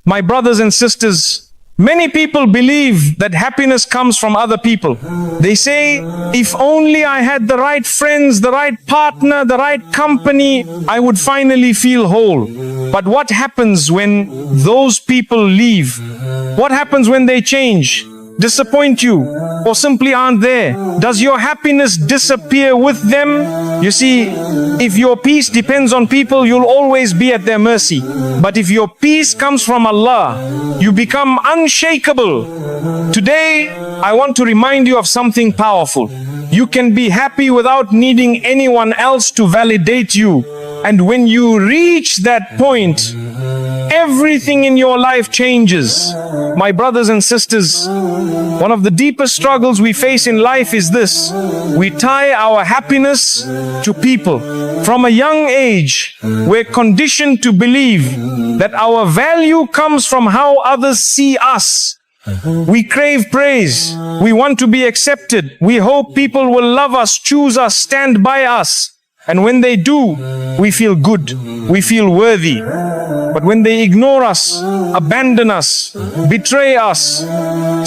My brothers and sisters, many people believe that happiness comes from other people. They say, if only I had the right friends, the right partner, the right company, I would finally feel whole. But what happens when those people leave? What happens when they change, disappoint you, or simply aren't there? Does your happiness disappear with them? You see, if your peace depends on people, you'll always be at their mercy. But if your peace comes from Allah, you become unshakable. Today, I want to remind you of something powerful. You can be happy without needing anyone else to validate you. And when you reach that point, everything in your life changes. My brothers and sisters, one of the deepest struggles we face in life is this. We tie our happiness to people. From a young age, we're conditioned to believe that our value comes from how others see us. We crave praise. We want to be accepted. We hope people will love us, choose us, stand by us. And when they do, we feel good, we feel worthy. But when they ignore us, abandon us, betray us,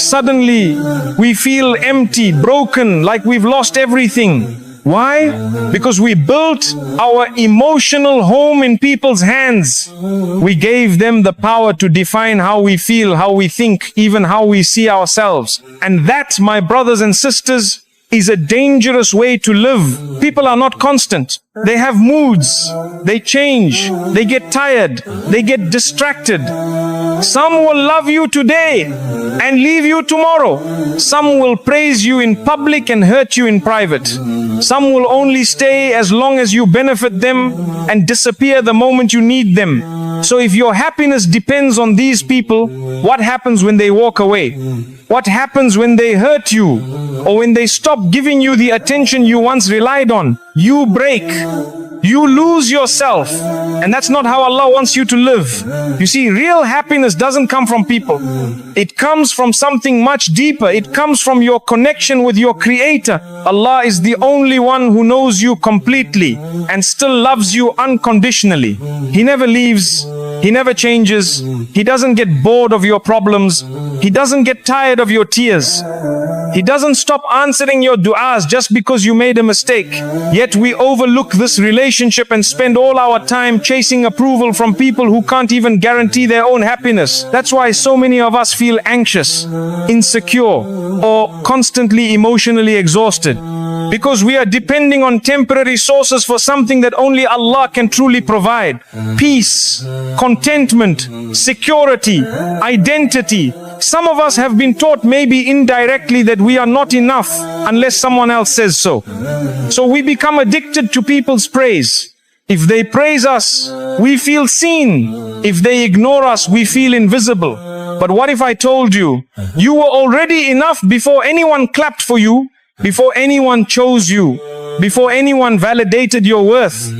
suddenly we feel empty, broken, like we've lost everything. Why? Because we built our emotional home in people's hands. We gave them the power to define how we feel, how we think, even how we see ourselves. And that, my brothers and sisters, is a dangerous way to live. People are not constant. They have moods. They change. They get tired. They get distracted. Some will love you today and leave you tomorrow. Some will praise you in public and hurt you in private. Some will only stay as long as you benefit them and disappear the moment you need them. So if your happiness depends on these people, what happens when they walk away? What happens when they hurt you? Or when they stop giving you the attention you once relied on? You break. You lose yourself. And that's not how Allah wants you to live. You see, real happiness doesn't come from people. It comes from something much deeper. It comes from your connection with your Creator. Allah is the only one who knows you completely and still loves you unconditionally. He never leaves. He never changes. He doesn't get bored of your problems. He doesn't get tired of your tears. He doesn't stop answering your du'as just because you made a mistake. Yet we overlook this relationship and spend all our time chasing approval from people who can't even guarantee their own happiness. That's why so many of us feel anxious, insecure, or constantly emotionally exhausted. Because we are depending on temporary sources for something that only Allah can truly provide. Peace, contentment, security, identity. Some of us have been taught maybe indirectly that we are not enough unless someone else says so. So we become addicted to people's praise. If they praise us, we feel seen. If they ignore us, we feel invisible. But what if I told you, you were already enough before anyone clapped for you, before anyone chose you, before anyone validated your worth?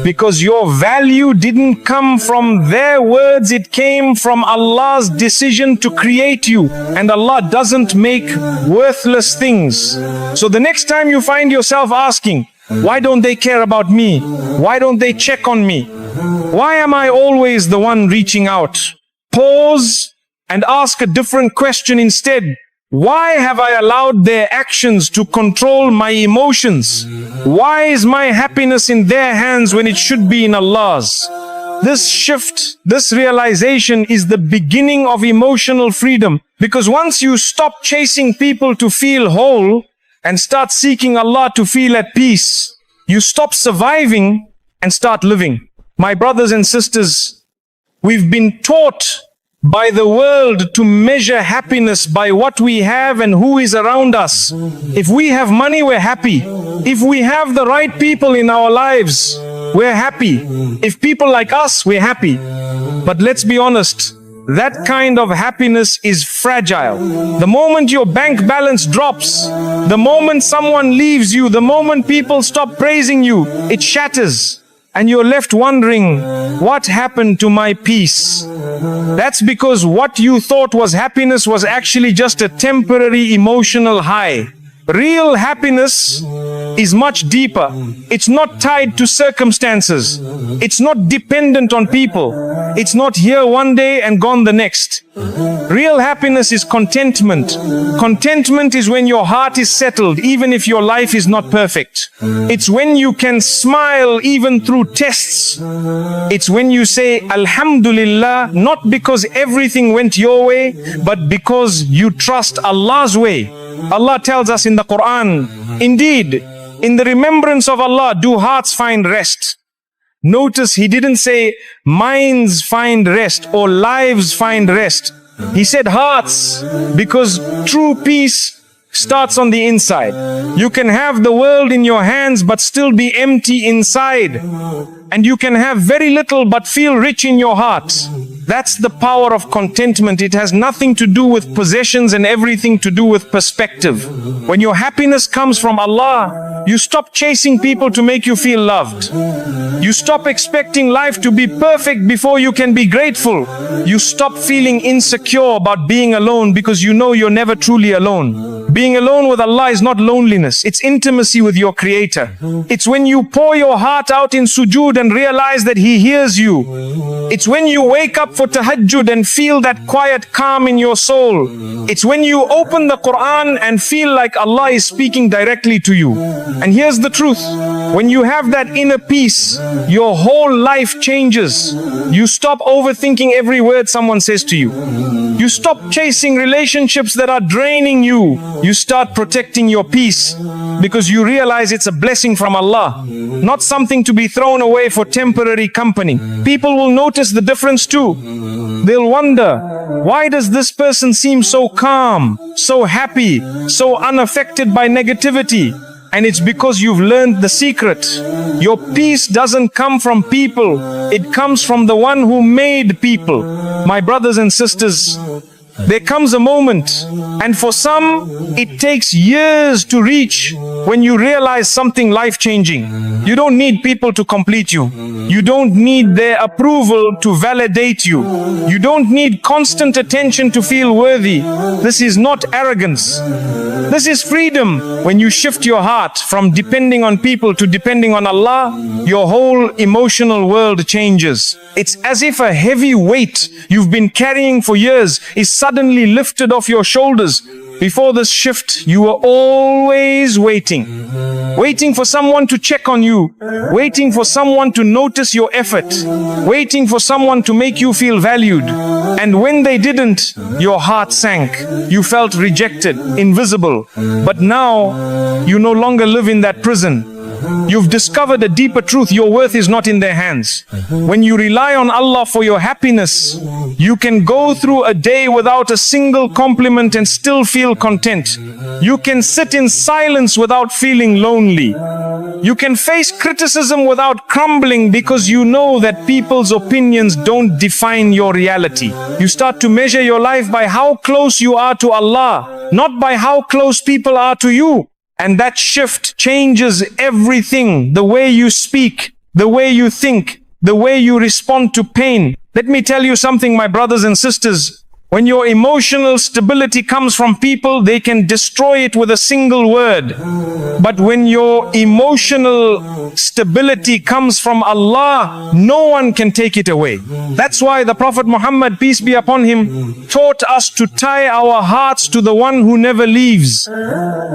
Because your value didn't come from their words, it came from Allah's decision to create you. And Allah doesn't make worthless things. So the next time you find yourself asking, why don't they care about me? Why don't they check on me? Why am I always the one reaching out? Pause and ask a different question instead. Why have I allowed their actions to control my emotions? Why is my happiness in their hands when it should be in Allah's? This shift, this realization is the beginning of emotional freedom. Because once you stop chasing people to feel whole and start seeking Allah to feel at peace, you stop surviving and start living. My brothers and sisters, we've been taught by the world to measure happiness by what we have and who is around us. If we have money, we're happy. If we have the right people in our lives, we're happy. If people like us, we're happy. But let's be honest, that kind of happiness is fragile. The moment your bank balance drops, the moment someone leaves you, the moment people stop praising you, it shatters. And you're left wondering, what happened to my peace? That's because what you thought was happiness was actually just a temporary emotional high. Real happiness is much deeper. It's not tied to circumstances. It's not dependent on people. It's not here one day and gone the next. Real happiness is contentment. Contentment is when your heart is settled, even if your life is not perfect. It's when you can smile even through tests. It's when you say, Alhamdulillah, not because everything went your way, but because you trust Allah's way. Allah tells us in the Quran, indeed, in the remembrance of Allah, do hearts find rest. Notice he didn't say minds find rest or lives find rest. He said hearts, because true peace starts on the inside. You can have the world in your hands but still be empty inside. And you can have very little but feel rich in your heart. That's the power of contentment. It has nothing to do with possessions and everything to do with perspective. When your happiness comes from Allah, you stop chasing people to make you feel loved. You stop expecting life to be perfect before you can be grateful. You stop feeling insecure about being alone because you know you're never truly alone. Being alone with Allah is not loneliness. It's intimacy with your Creator. It's when you pour your heart out in sujood and realize that He hears you. It's when you wake up for tahajjud and feel that quiet calm in your soul. It's when you open the Quran and feel like Allah is speaking directly to you. And here's the truth. When you have that inner peace, your whole life changes. You stop overthinking every word someone says to you. You stop chasing relationships that are draining you. You start protecting your peace because you realize it's a blessing from Allah, not something to be thrown away for temporary company. People will notice the difference too. They'll wonder, why does this person seem so calm, so happy, so unaffected by negativity? And it's because you've learned the secret. Your peace doesn't come from people. It comes from the one who made people. My brothers and sisters, there comes a moment, and for some, it takes years to reach when you realize something life-changing. You don't need people to complete you. You don't need their approval to validate you. You don't need constant attention to feel worthy. This is not arrogance. This is freedom. When you shift your heart from depending on people to depending on Allah, your whole emotional world changes. It's as if a heavy weight you've been carrying for years is suddenly lifted off your shoulders. Before this shift, you were always waiting. Waiting for someone to check on you. Waiting for someone to notice your effort. Waiting for someone to make you feel valued. And when they didn't, your heart sank. You felt rejected, invisible. But now, you no longer live in that prison. You've discovered a deeper truth. Your worth is not in their hands. When you rely on Allah for your happiness, you can go through a day without a single compliment and still feel content. You can sit in silence without feeling lonely. You can face criticism without crumbling because you know that people's opinions don't define your reality. You start to measure your life by how close you are to Allah, not by how close people are to you. And that shift changes everything. The way you speak, the way you think, the way you respond to pain. Let me tell you something, my brothers and sisters. When your emotional stability comes from people, they can destroy it with a single word. But when your emotional stability comes from Allah, no one can take it away. That's why the Prophet Muhammad, peace be upon him, taught us to tie our hearts to the one who never leaves.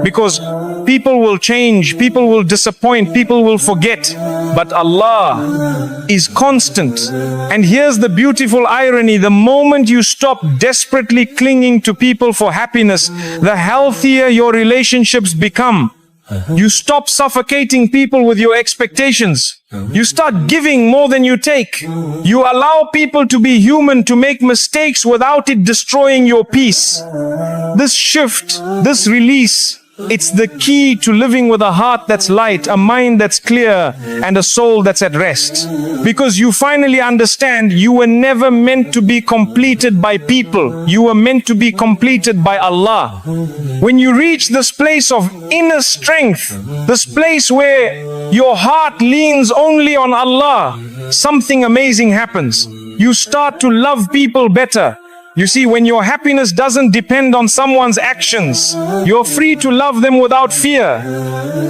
Because people will change, people will disappoint, people will forget. But Allah is constant. And here's the beautiful irony. The moment you stop desperately clinging to people for happiness, the healthier your relationships become. You stop suffocating people with your expectations. You start giving more than you take. You allow people to be human, to make mistakes without it destroying your peace. This shift, this release, it's the key to living with a heart that's light, a mind that's clear, and a soul that's at rest. Because you finally understand you were never meant to be completed by people. You were meant to be completed by Allah. When you reach this place of inner strength, this place where your heart leans only on Allah, something amazing happens. You start to love people better. You see, when your happiness doesn't depend on someone's actions, you're free to love them without fear.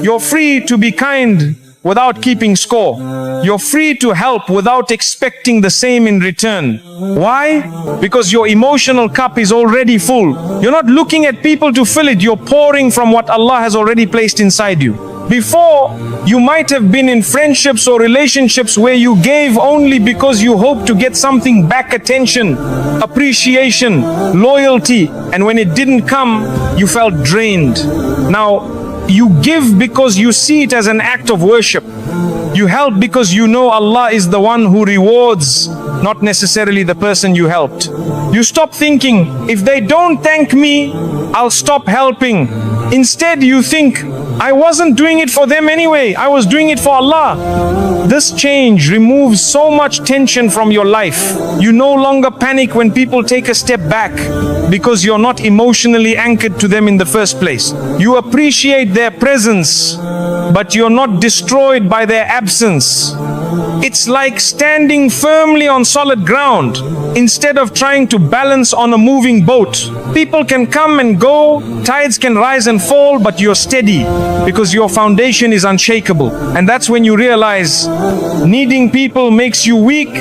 You're free to be kind without keeping score. You're free to help without expecting the same in return. Why? Because your emotional cup is already full. You're not looking at people to fill it. You're pouring from what Allah has already placed inside you. Before, you might have been in friendships or relationships where you gave only because you hoped to get something back: attention, appreciation, loyalty. And when it didn't come, you felt drained. Now, you give because you see it as an act of worship. You help because you know Allah is the one who rewards, not necessarily the person you helped. You stop thinking, if they don't thank me, I'll stop helping. Instead, you think, I wasn't doing it for them anyway. I was doing it for Allah. This change removes so much tension from your life. You no longer panic when people take a step back because you're not emotionally anchored to them in the first place. You appreciate their presence, but you're not destroyed by their absence. It's like standing firmly on solid ground instead of trying to balance on a moving boat. People can come and go, tides can rise and fall, but you're steady because your foundation is unshakable. And that's when you realize needing people makes you weak,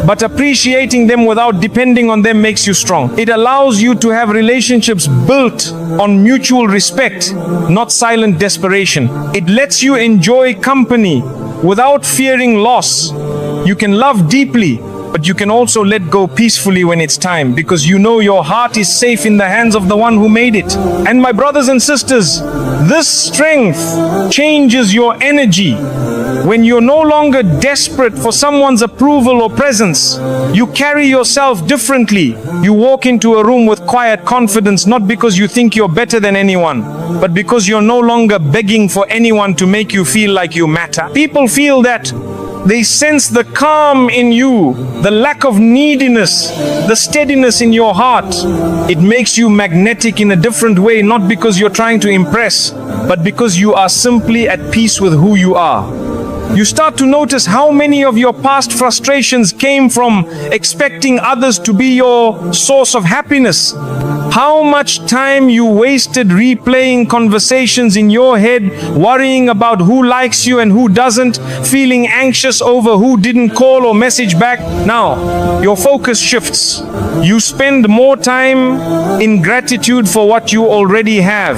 but appreciating them without depending on them makes you strong. It allows you to have relationships built on mutual respect, not silent desperation. It lets you enjoy company without fearing loss. You can love deeply, but you can also let go peacefully when it's time, because you know your heart is safe in the hands of the one who made it. And my brothers and sisters, this strength changes your energy. When you're no longer desperate for someone's approval or presence, you carry yourself differently. You walk into a room with quiet confidence, not because you think you're better than anyone, but because you're no longer begging for anyone to make you feel like you matter. People feel that. They sense the calm in you, the lack of neediness, the steadiness in your heart. It makes you magnetic in a different way, not because you're trying to impress, but because you are simply at peace with who you are. You start to notice how many of your past frustrations came from expecting others to be your source of happiness. How much time you wasted replaying conversations in your head, worrying about who likes you and who doesn't, feeling anxious over who didn't call or message back. Now, your focus shifts. You spend more time in gratitude for what you already have.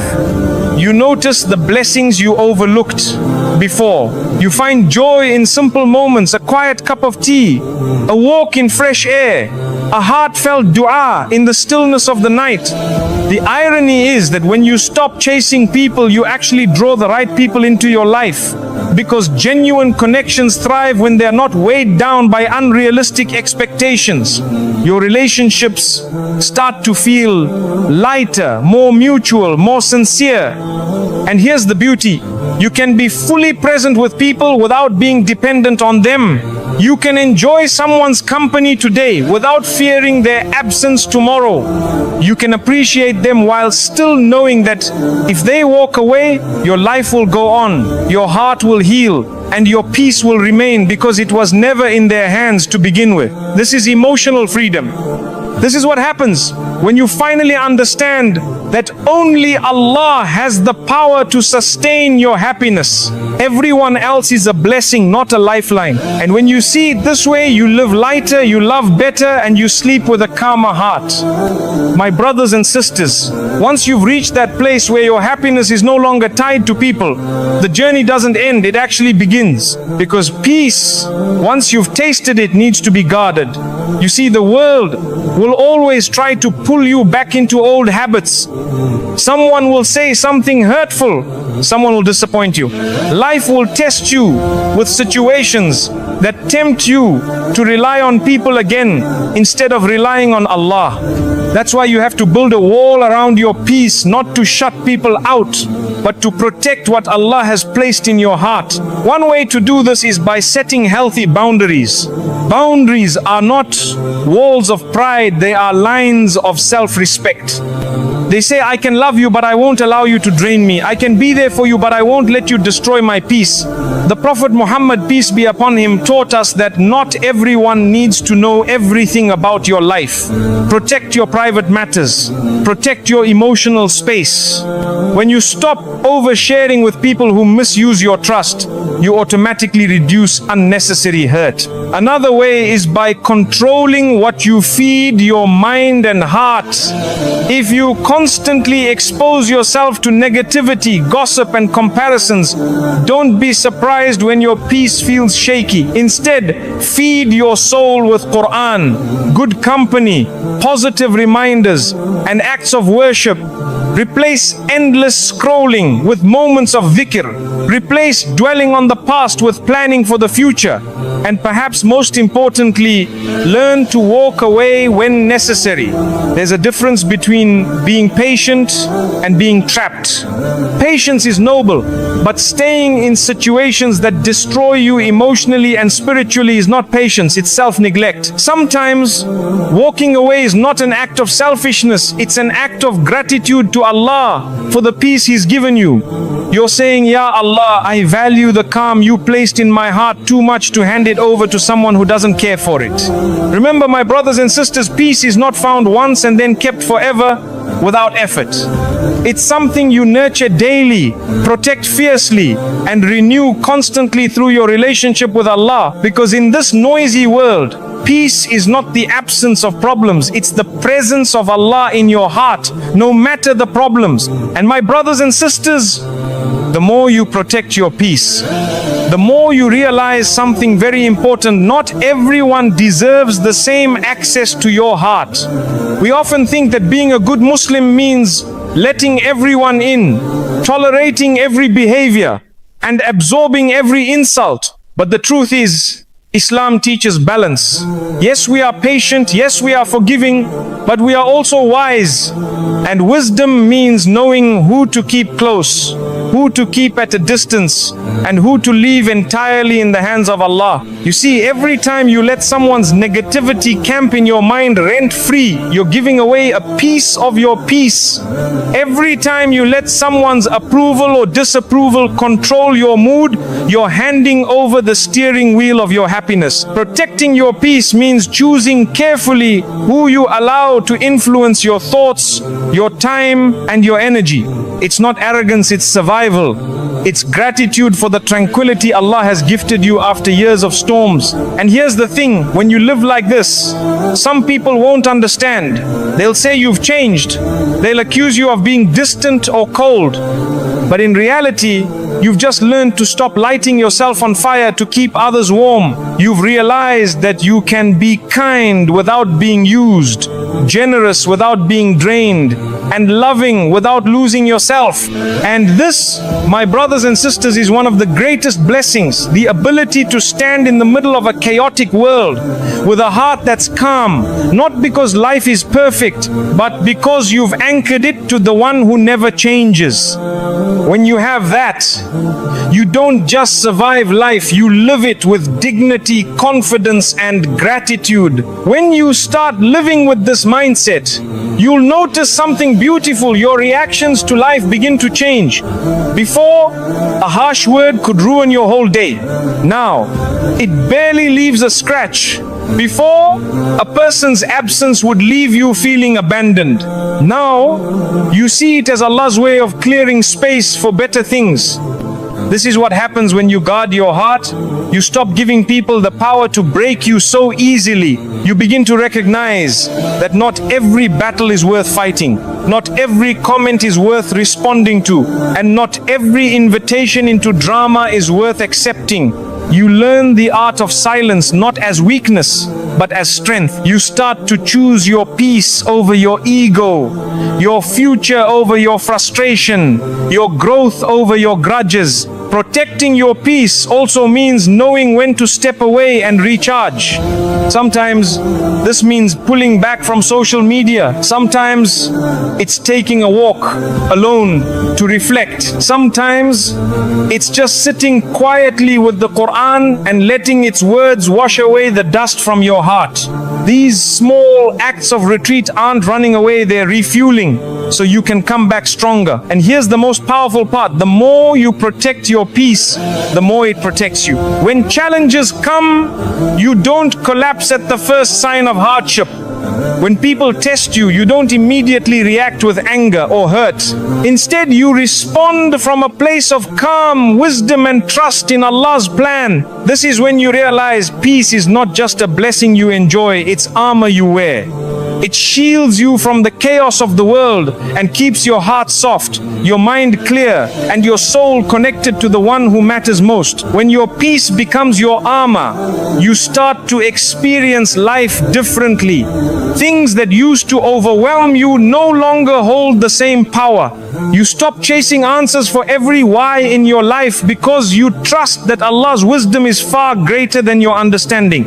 You notice the blessings you overlooked before. You find joy in simple moments: a quiet cup of tea, a walk in fresh air, a heartfelt dua in the stillness of the night. The irony is that when you stop chasing people, you actually draw the right people into your life, because genuine connections thrive when they're not weighed down by unrealistic expectations. Your relationships start to feel lighter, more mutual, more sincere. And here's the beauty: you can be fully present with people without being dependent on them. You can enjoy someone's company today without fearing their absence tomorrow. You can appreciate them while still knowing that if they walk away, your life will go on, your heart will heal, and your peace will remain, because it was never in their hands to begin with. This is emotional freedom. This is what happens when you finally understand that only Allah has the power to sustain your happiness. Everyone else is a blessing, not a lifeline. And when you see it this way, you live lighter, you love better, and you sleep with a calmer heart. My brothers and sisters, once you've reached that place where your happiness is no longer tied to people, the journey doesn't end, it actually begins. Because peace, once you've tasted it, needs to be guarded. You see, the world will always try to pull you back into old habits. Someone will say something hurtful, someone will disappoint you. Life will test you with situations that tempt you to rely on people again instead of relying on Allah. That's why you have to build a wall around your peace, not to shut people out, but to protect what Allah has placed in your heart. One way to do this is by setting healthy boundaries. Boundaries are not walls of pride, they are lines of self-respect. They say, I can love you, but I won't allow you to drain me. I can be there for you, but I won't let you destroy my peace. The Prophet Muhammad, peace be upon him, taught us that not everyone needs to know everything about your life. Protect your private matters. Protect your emotional space. When you stop oversharing with people who misuse your trust, you automatically reduce unnecessary hurt. Another way is by controlling what you feed your mind and heart. If you constantly expose yourself to negativity, gossip and comparisons, don't be surprised when your peace feels shaky. Instead, feed your soul with Quran, good company, positive reminders and acts of worship. Replace endless scrolling with moments of dhikr. Replace dwelling on the past with planning for the future. And perhaps most importantly, learn to walk away when necessary. There's a difference between being patient and being trapped. Patience is noble, but staying in situations that destroy you emotionally and spiritually is not patience, it's self-neglect. Sometimes walking away is not an act of selfishness, it's an act of gratitude to Allah for the peace He's given you. You're saying, Ya Allah, I value the calm you placed in my heart too much to hand it over to someone who doesn't care for it. Remember, my brothers and sisters, peace is not found once and then kept forever without effort. It's something you nurture daily, protect fiercely, and renew constantly through your relationship with Allah. Because in this noisy world, peace is not the absence of problems, it's the presence of Allah in your heart, no matter the problems. And my brothers and sisters, the more you protect your peace, the more you realize something very important. Not everyone deserves the same access to your heart. We often think that being a good Muslim means letting everyone in, tolerating every behavior, and absorbing every insult. But the truth is, Islam teaches balance. Yes, we are patient, yes, we are forgiving, but we are also wise. And wisdom means knowing who to keep close, who to keep at a distance, and who to leave entirely in the hands of Allah. You see, every time you let someone's negativity camp in your mind rent-free, you're giving away a piece of your peace. Every time you let someone's approval or disapproval control your mood, you're handing over the steering wheel of your happiness. Protecting your peace means choosing carefully who you allow to influence your thoughts, your time, and your energy. It's not arrogance, it's survival. It's gratitude for the tranquility Allah has gifted you after years of storms. And here's the thing, when you live like this, some people won't understand. They'll say you've changed. They'll accuse you of being distant or cold. But in reality, you've just learned to stop lighting yourself on fire to keep others warm. You've realized that you can be kind without being used, generous without being drained, and loving without losing yourself. And this, my brothers and sisters, is one of the greatest blessings, the ability to stand in the middle of a chaotic world with a heart that's calm, not because life is perfect, but because you've anchored it to the one who never changes. When you have that, you don't just survive life, you live it with dignity, confidence, and gratitude. When you start living with this mindset, you'll notice something beautiful. Your reactions to life begin to change. Before, a harsh word could ruin your whole day. Now, it barely leaves a scratch. Before, a person's absence would leave you feeling abandoned. Now, you see it as Allah's way of clearing space for better things. This is what happens when you guard your heart. You stop giving people the power to break you so easily. You begin to recognize that not every battle is worth fighting. Not every comment is worth responding to. And not every invitation into drama is worth accepting. You learn the art of silence not as weakness, but as strength. You start to choose your peace over your ego, your future over your frustration, your growth over your grudges. Protecting your peace also means knowing when to step away and recharge. Sometimes this means pulling back from social media. Sometimes it's taking a walk alone to reflect. Sometimes it's just sitting quietly with the Quran and letting its words wash away the dust from your heart. These small acts of retreat aren't running away, they're refueling, so you can come back stronger. And here's the most powerful part: the more you protect your peace, the more it protects you. When challenges come, you don't collapse at the first sign of hardship. When people test you, you don't immediately react with anger or hurt. Instead, you respond from a place of calm, wisdom, and trust in Allah's plan. This is when you realize peace is not just a blessing you enjoy, it's armor you wear. It shields you from the chaos of the world and keeps your heart soft, your mind clear, and your soul connected to the one who matters most. When your peace becomes your armor, you start to experience life differently. Things that used to overwhelm you no longer hold the same power. You stop chasing answers for every why in your life because you trust that Allah's wisdom is far greater than your understanding.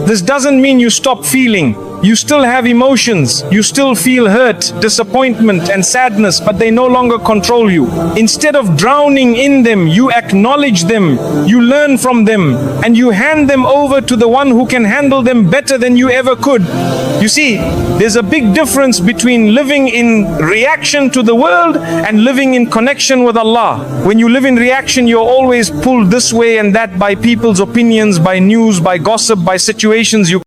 This doesn't mean you stop feeling. You still have emotions. You still feel hurt, disappointment, and sadness, but they no longer control you. Instead of drowning in them, you acknowledge them, you learn from them, and you hand them over to the one who can handle them better than you ever could. You see, there's a big difference between living in reaction to the world and living in connection with Allah. When you live in reaction, you're always pulled this way and that by people's opinions, by news, by gossip, by situations you